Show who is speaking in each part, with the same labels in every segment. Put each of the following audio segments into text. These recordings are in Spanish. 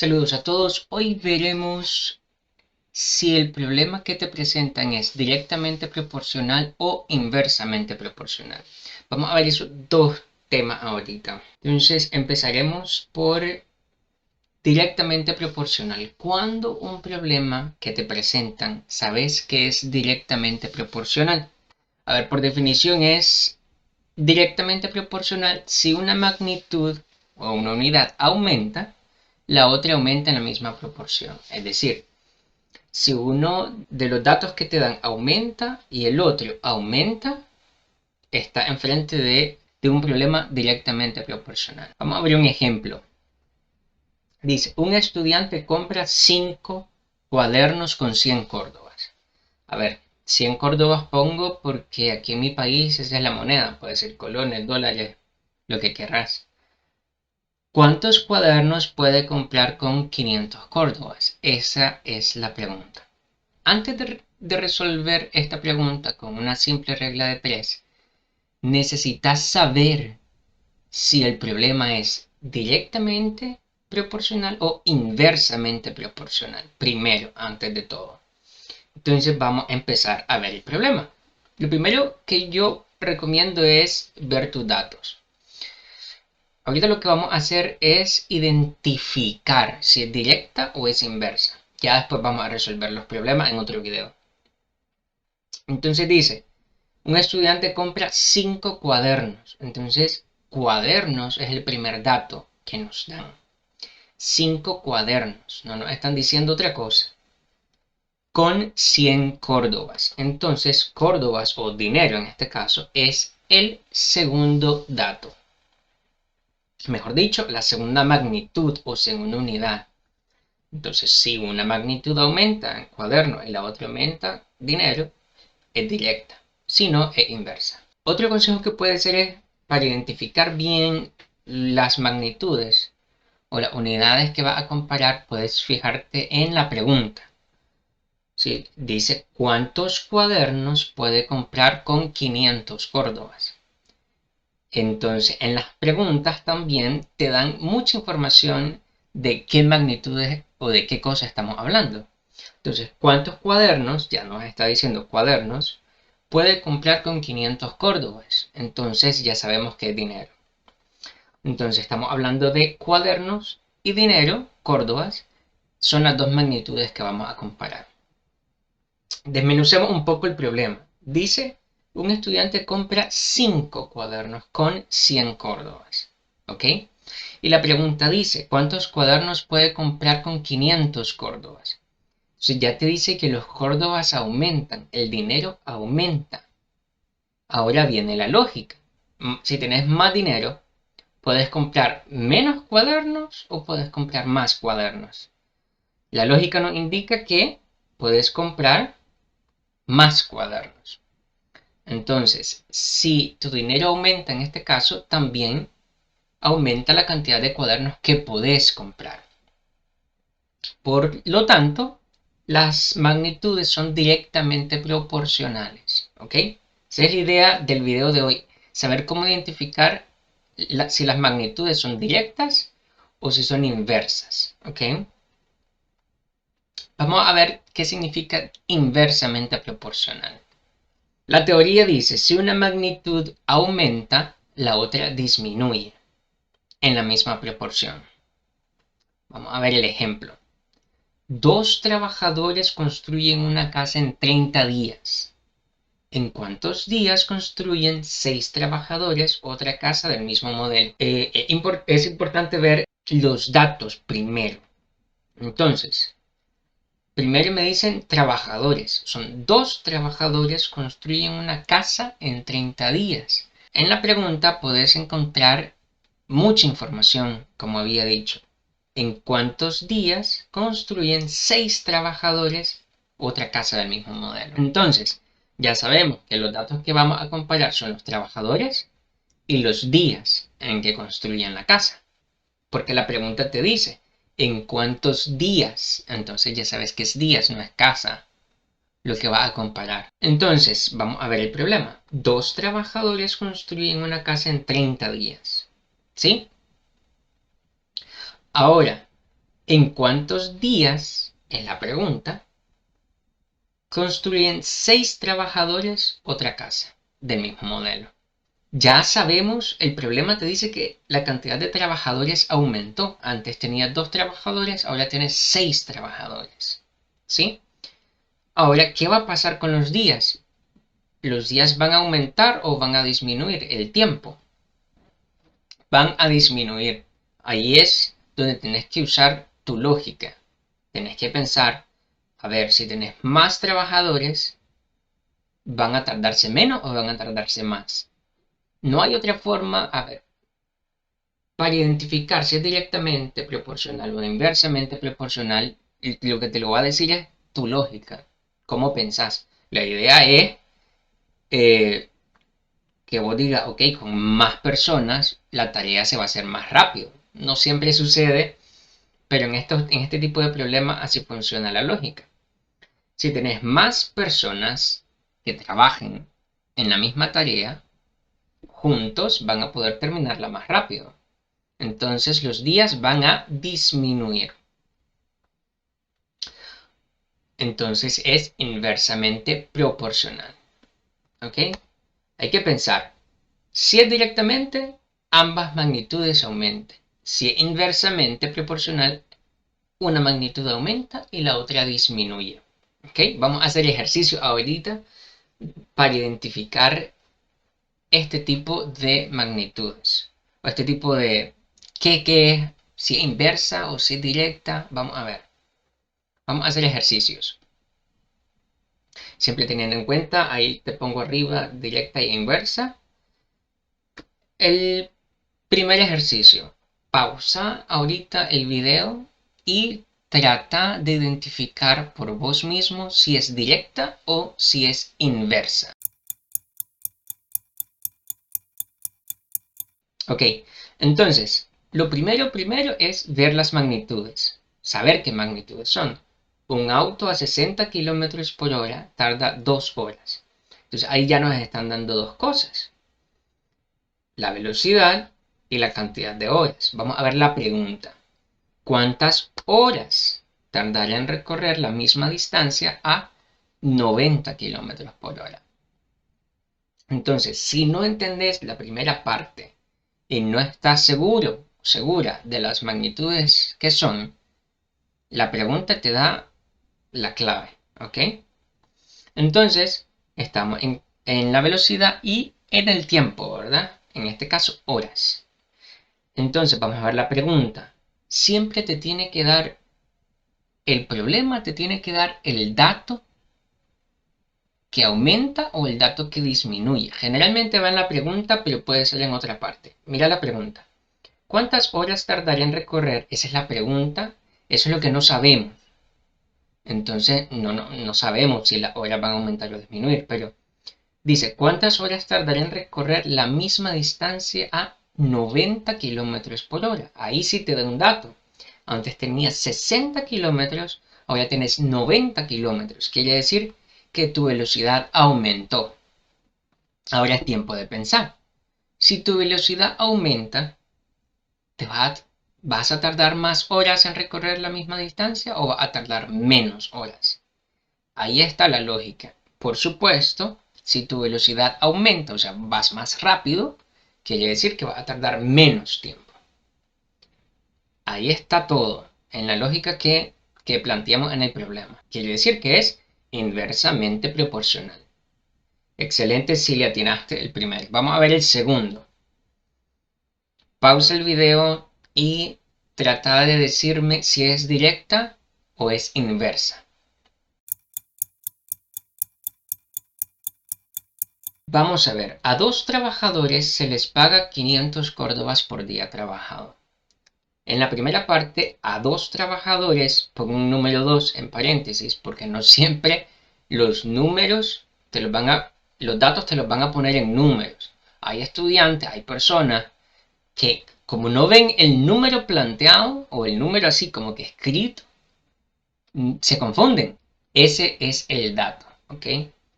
Speaker 1: Saludos a todos. Hoy veremos si el problema que te presentan es directamente proporcional o inversamente proporcional. Vamos a ver esos dos temas ahorita. Entonces empezaremos por directamente proporcional. Cuando un problema que te presentan sabes que es directamente proporcional. A ver, por definición es directamente proporcional si una magnitud o una unidad aumenta, la otra aumenta en la misma proporción. Es decir, si uno de los datos que te dan aumenta y el otro aumenta, está enfrente de un problema directamente proporcional. Vamos a ver un ejemplo. Dice, un estudiante compra 5 cuadernos con 100 córdobas. A ver, 100 córdobas pongo porque aquí en mi país esa es la moneda. Puede ser colones, dólares, lo que querrás. ¿Cuántos cuadernos puede comprar con 500 córdobas? Esa es la pregunta. Antes de resolver esta pregunta con una simple regla de 3, necesitas saber si el problema es directamente proporcional o inversamente proporcional. Primero, antes de todo. Entonces vamos a empezar a ver el problema. Lo primero que yo recomiendo es ver tus datos. Ahorita lo que vamos a hacer es identificar si es directa o es inversa. Ya después vamos a resolver los problemas en otro video. Entonces dice, un estudiante compra 5 cuadernos. Entonces, cuadernos es el primer dato que nos dan. 5 cuadernos. No nos están diciendo otra cosa. Con 100 córdobas. Entonces, córdobas o dinero en este caso es el segundo dato. Mejor dicho, la segunda magnitud o segunda unidad. Entonces, si una magnitud aumenta en cuaderno y la otra aumenta dinero, es directa. Si no, es inversa. Otro consejo que puede ser es para identificar bien las magnitudes o las unidades que vas a comparar, puedes fijarte en la pregunta. ¿Sí? Dice, ¿cuántos cuadernos puede comprar con 500 córdobas? Entonces, en las preguntas también te dan mucha información de qué magnitudes o de qué cosa estamos hablando. Entonces, ¿cuántos cuadernos? Ya nos está diciendo cuadernos. Puede comprar con 500 córdobas. Entonces, ya sabemos que es dinero. Entonces, estamos hablando de cuadernos y dinero, córdobas. Son las dos magnitudes que vamos a comparar. Desmenucemos un poco el problema. Dice, un estudiante compra 5 cuadernos con 100 córdobas. ¿Ok? Y la pregunta dice, ¿cuántos cuadernos puede comprar con 500 córdobas? Entonces ya te dice que los córdobas aumentan, el dinero aumenta. Ahora viene la lógica. Si tenés más dinero, puedes comprar menos cuadernos o puedes comprar más cuadernos. La lógica nos indica que puedes comprar más cuadernos. Entonces, si tu dinero aumenta en este caso, también aumenta la cantidad de cuadernos que podés comprar. Por lo tanto, las magnitudes son directamente proporcionales. ¿Ok? Esa es la idea del video de hoy. Saber cómo identificar si las magnitudes son directas o si son inversas. ¿Ok? Vamos a ver qué significa inversamente proporcional. La teoría dice, si una magnitud aumenta, la otra disminuye en la misma proporción. Vamos a ver el ejemplo. 2 trabajadores construyen una casa en 30 días. ¿En cuántos días construyen 6 trabajadores otra casa del mismo modelo? Es importante ver los datos primero. Entonces, primero me dicen trabajadores. Son 2 trabajadores construyen una casa en 30 días. En la pregunta puedes encontrar mucha información, como había dicho. ¿En cuántos días construyen 6 trabajadores otra casa del mismo modelo? Entonces, ya sabemos que los datos que vamos a comparar son los trabajadores y los días en que construyen la casa. Porque la pregunta te dice, ¿en cuántos días? Entonces ya sabes que es días, no es casa, lo que va a comparar. Entonces, vamos a ver el problema. 2 trabajadores construyen una casa en 30 días. ¿Sí? Ahora, ¿En cuántos días, es la pregunta, construyen 6 trabajadores otra casa del mismo modelo? Ya sabemos, el problema te dice que la cantidad de trabajadores aumentó. Antes tenías 2 trabajadores, ahora tienes 6 trabajadores. ¿Sí? Ahora, ¿qué va a pasar con los días? ¿Los días van a aumentar o van a disminuir? El tiempo. Van a disminuir. Ahí es donde tenés que usar tu lógica. Tenés que pensar, a ver, si tenés más trabajadores, ¿van a tardarse menos o van a tardarse más? No hay otra forma, a ver, para identificar si es directamente proporcional o inversamente proporcional, lo que te lo va a decir es tu lógica, cómo pensás. La idea es que vos digas, ok, con más personas la tarea se va a hacer más rápido. No siempre sucede, pero en este tipo de problemas así funciona la lógica. Si tenés más personas que trabajen en la misma tarea, juntos van a poder terminarla más rápido. Entonces los días van a disminuir. Entonces es inversamente proporcional. ¿Ok? Hay que pensar, si es directamente, ambas magnitudes aumentan. Si es inversamente proporcional, una magnitud aumenta y la otra disminuye. ¿Ok? Vamos a hacer ejercicio ahorita para identificar este tipo de magnitudes. O este tipo de qué es, si es inversa o si es directa. Vamos a ver. Vamos a hacer ejercicios. Siempre teniendo en cuenta, ahí te pongo arriba directa e inversa. El primer ejercicio. Pausa ahorita el video y trata de identificar por vos mismo si es directa o si es inversa. Ok, entonces, lo primero es ver las magnitudes, saber qué magnitudes son. Un auto a 60 km por hora tarda 2 horas. Entonces ahí ya nos están dando dos cosas. La velocidad y la cantidad de horas. Vamos a ver la pregunta. ¿Cuántas horas tardará en recorrer la misma distancia a 90 km por hora? Entonces, si no entendés la primera parte y no estás segura de las magnitudes que son, la pregunta te da la clave, ¿ok? Entonces, estamos en la velocidad y en el tiempo, ¿verdad? En este caso, horas. Entonces, vamos a ver la pregunta. Siempre te tiene que dar, el problema te tiene que dar el dato que aumenta o el dato que disminuye. Generalmente va en la pregunta, pero puede ser en otra parte. Mira la pregunta. ¿Cuántas horas tardaría en recorrer? Esa es la pregunta. Eso es lo que no sabemos. Entonces, no sabemos si las horas van a aumentar o disminuir, pero dice, ¿cuántas horas tardaría en recorrer la misma distancia a 90 km por hora? Ahí sí te da un dato. Antes tenías 60 kilómetros, ahora tienes 90 kilómetros. Quiere decir que tu velocidad aumentó. Ahora es tiempo de pensar. Si tu velocidad aumenta, ¿vas a tardar más horas en recorrer la misma distancia o vas a tardar menos horas? Ahí está la lógica. Por supuesto, si tu velocidad aumenta, o sea, vas más rápido, quiere decir que vas a tardar menos tiempo. Ahí está todo en la lógica que planteamos en el problema. Quiere decir que es inversamente proporcional. Excelente si le atinaste el primero. Vamos a ver el segundo. Pausa el video y trata de decirme si es directa o es inversa. Vamos a ver, a 2 trabajadores se les paga 500 córdobas por día trabajado. En la primera parte, a 2 trabajadores, pongo un número 2 en paréntesis, porque no siempre los números los datos te los van a poner en números. Hay estudiantes, hay personas que como no ven el número planteado o el número así como que escrito, se confunden. Ese es el dato, ¿ok?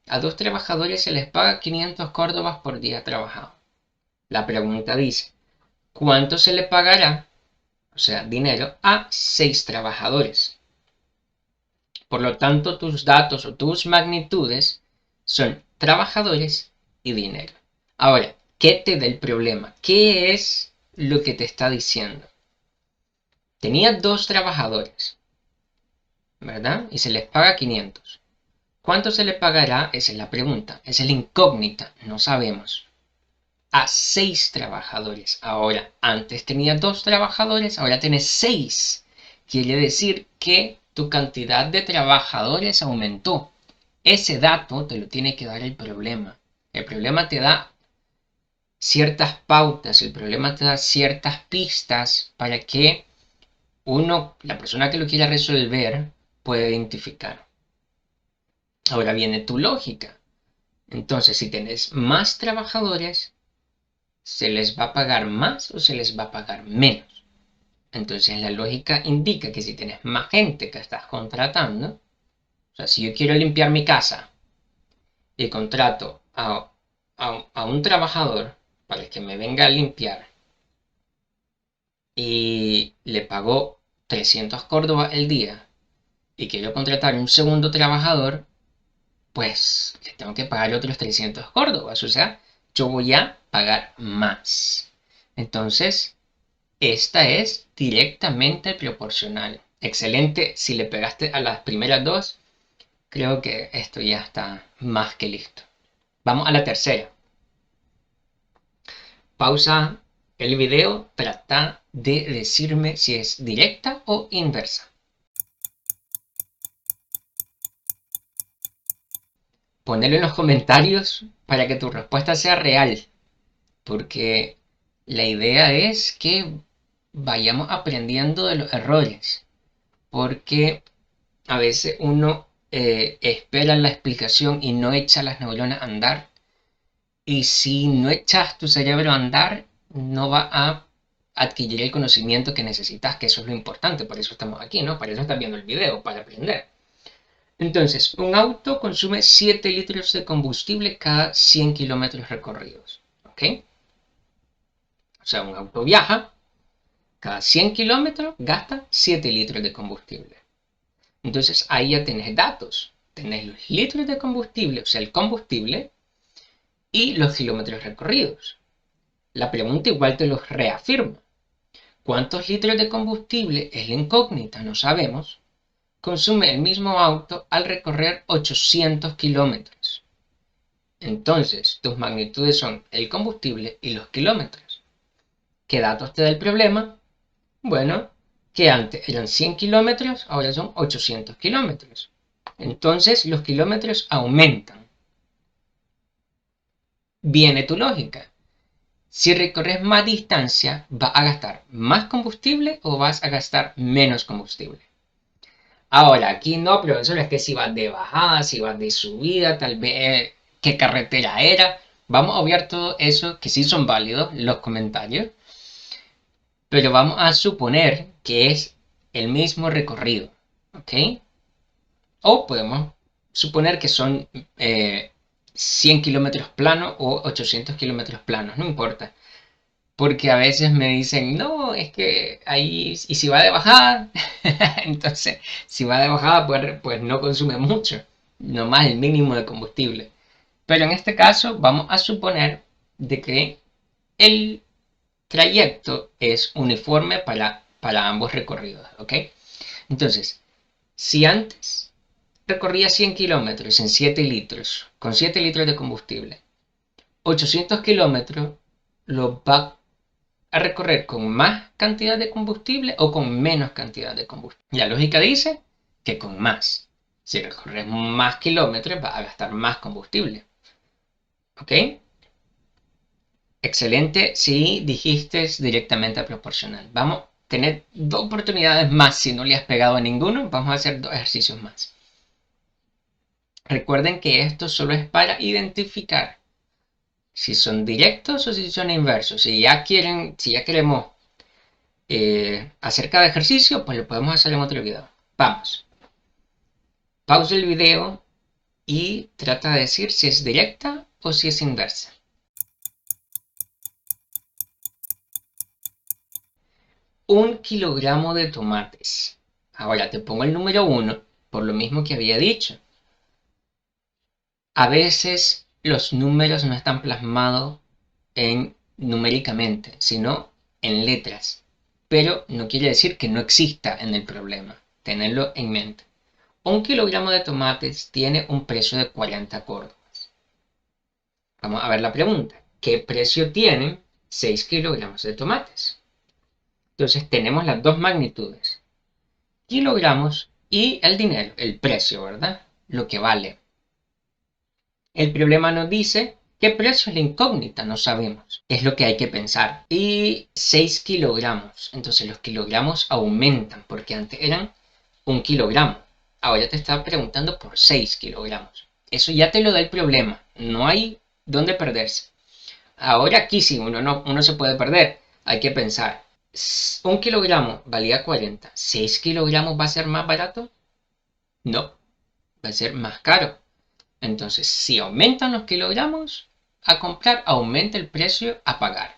Speaker 1: A 2 trabajadores se les paga 500 córdobas por día trabajado. La pregunta dice, ¿cuánto se le pagará? O sea, dinero, a 6 trabajadores. Por lo tanto, tus datos o tus magnitudes son trabajadores y dinero. Ahora, ¿qué te da el problema? ¿Qué es lo que te está diciendo? Tenía 2 trabajadores, ¿verdad? Y se les paga 500. ¿Cuánto se le pagará? Esa es la pregunta. Esa es la incógnita. No sabemos. A 6 trabajadores. Ahora, antes tenía 2 trabajadores, ahora tienes 6. Quiere decir que tu cantidad de trabajadores aumentó. Ese dato te lo tiene que dar el problema. El problema te da ciertas pautas, el problema te da ciertas pistas para que la persona que lo quiera resolver, pueda identificar. Ahora viene tu lógica. Entonces, si tenés más trabajadores, ¿se les va a pagar más o se les va a pagar menos? Entonces la lógica indica que si tienes más gente que estás contratando, o sea, si yo quiero limpiar mi casa y contrato a un trabajador para que me venga a limpiar y le pago 300 córdobas el día y quiero contratar un segundo trabajador, pues le tengo que pagar otros 300 córdobas, o sea, yo voy a pagar más. Entonces, esta es directamente proporcional. Excelente, si le pegaste a las primeras dos, creo que esto ya está más que listo. Vamos a la tercera. Pausa el video, trata de decirme si es directa o inversa. Ponelo en los comentarios para que tu respuesta sea real, porque la idea es que vayamos aprendiendo de los errores, porque a veces uno espera la explicación y no echa las neuronas a andar. Y si no echas tu cerebro a andar, no va a adquirir el conocimiento que necesitas, que eso es lo importante. Por eso estamos aquí, ¿no? Para eso estás viendo el video, para aprender. Entonces, un auto consume 7 litros de combustible cada 100 kilómetros recorridos. ¿Ok? O sea, un auto viaja, cada 100 kilómetros gasta 7 litros de combustible. Entonces ahí ya tenés datos. Tenés los litros de combustible, o sea, el combustible, y los kilómetros recorridos. La pregunta igual te los reafirma. ¿Cuántos litros de combustible? Es la incógnita, no sabemos. Consume el mismo auto al recorrer 800 kilómetros. Entonces, tus magnitudes son el combustible y los kilómetros. ¿Qué datos te da el problema? Bueno, que antes eran 100 kilómetros, ahora son 800 kilómetros. Entonces los kilómetros aumentan. Viene tu lógica. Si recorres más distancia, ¿vas a gastar más combustible o vas a gastar menos combustible? Ahora, aquí no, profesor, es que si vas de bajada, si vas de subida, tal vez qué carretera era. Vamos a obviar todo eso, que sí son válidos los comentarios, pero vamos a suponer que es el mismo recorrido, ¿ok? O podemos suponer que son 100 kilómetros planos o 800 kilómetros planos, no importa. Porque a veces me dicen, no, es que ahí, y si va de bajada, entonces, si va de bajada, pues no consume mucho, nomás el mínimo de combustible. Pero en este caso, vamos a suponer de que el trayecto es uniforme para ambos recorridos, ¿ok? Entonces, si antes recorría 100 kilómetros en 7 litros, con 7 litros de combustible, 800 kilómetros lo va a recorrer con más cantidad de combustible o con menos cantidad de combustible. La lógica dice que con más. Si recorres más kilómetros, vas a gastar más combustible. ¿Ok? Excelente si dijiste directamente proporcional. Vamos a tener 2 oportunidades más si no le has pegado a ninguno. Vamos a hacer 2 ejercicios más. Recuerden que esto solo es para identificar si son directos o si son inversos. Si ya queremos acerca de ejercicio, pues lo podemos hacer en otro video. Vamos. Pausa el video y trata de decir si es directa o si es inversa. 1 kilogramo de tomates. Ahora te pongo el número 1 por lo mismo que había dicho. A veces los números no están plasmados numéricamente, sino en letras. Pero no quiere decir que no exista en el problema. Tenerlo en mente. 1 kilogramo de tomates tiene un precio de 40 córdobas. Vamos a ver la pregunta. ¿Qué precio tienen 6 kilogramos de tomates? Entonces tenemos las dos magnitudes. Kilogramos y el dinero, el precio, ¿verdad? Lo que vale. El problema nos dice qué precio es la incógnita, no sabemos. Es lo que hay que pensar. Y 6 kilogramos. Entonces los kilogramos aumentan porque antes eran 1 kilogramo. Ahora te está preguntando por 6 kilogramos. Eso ya te lo da el problema. No hay dónde perderse. Ahora aquí sí, uno se puede perder. Hay que pensar. 1 kilogramo valía 40. ¿6 kilogramos va a ser más barato? No, va a ser más caro. Entonces, si aumentan los kilogramos a comprar, aumenta el precio a pagar.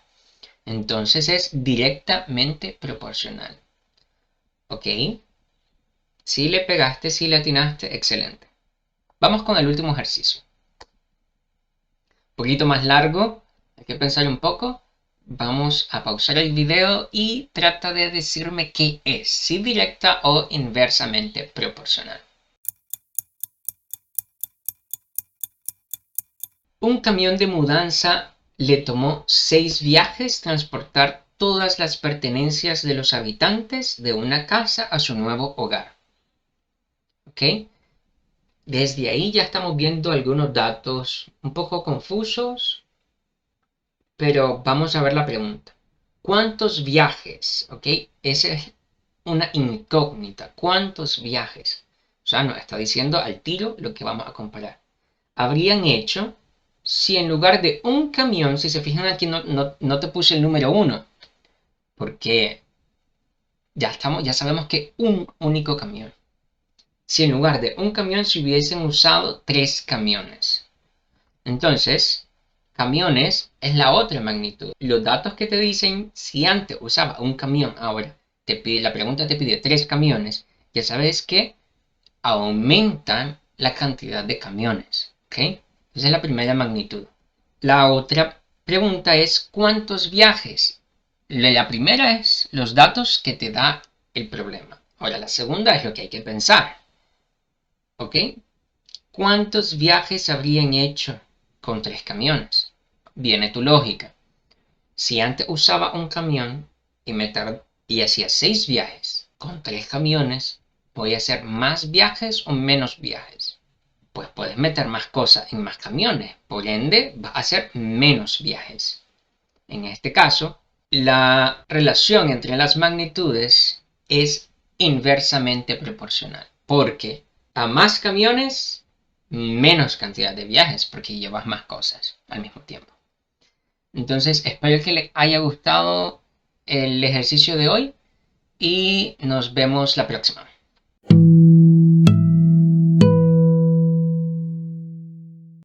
Speaker 1: Entonces es directamente proporcional. ¿Ok? Si le pegaste, si le atinaste, excelente. Vamos con el último ejercicio. Un poquito más largo, hay que pensar un poco. Vamos a pausar el video y trata de decirme qué es, si directa o inversamente proporcional. Un camión de mudanza le tomó 6 viajes transportar todas las pertenencias de los habitantes de una casa a su nuevo hogar. ¿Ok? Desde ahí ya estamos viendo algunos datos un poco confusos, pero vamos a ver la pregunta. ¿Cuántos viajes? ¿Ok? Esa es una incógnita. ¿Cuántos viajes? O sea, nos está diciendo al tiro lo que vamos a comparar. Habrían hecho si en lugar de un camión, si se fijan aquí no te puse el número 1, porque ya sabemos que un único camión. Si en lugar de un camión se hubiesen usado 3 camiones. Entonces, camiones es la otra magnitud. Los datos que te dicen, si antes usaba un camión, ahora la pregunta te pide 3 camiones, ya sabes que aumentan la cantidad de camiones. ¿Ok? Esa es la primera magnitud. La otra pregunta es ¿cuántos viajes? La primera es los datos que te da el problema. Ahora, la segunda es lo que hay que pensar. ¿Ok? ¿Cuántos viajes habrían hecho con 3 camiones? Viene tu lógica. Si antes usaba un camión y hacía 6 viajes con 3 camiones, ¿voy a hacer más viajes o menos viajes? Pues puedes meter más cosas en más camiones, por ende vas a hacer menos viajes. En este caso, la relación entre las magnitudes es inversamente proporcional, porque a más camiones, menos cantidad de viajes, porque llevas más cosas al mismo tiempo. Entonces, espero que les haya gustado el ejercicio de hoy y nos vemos la próxima.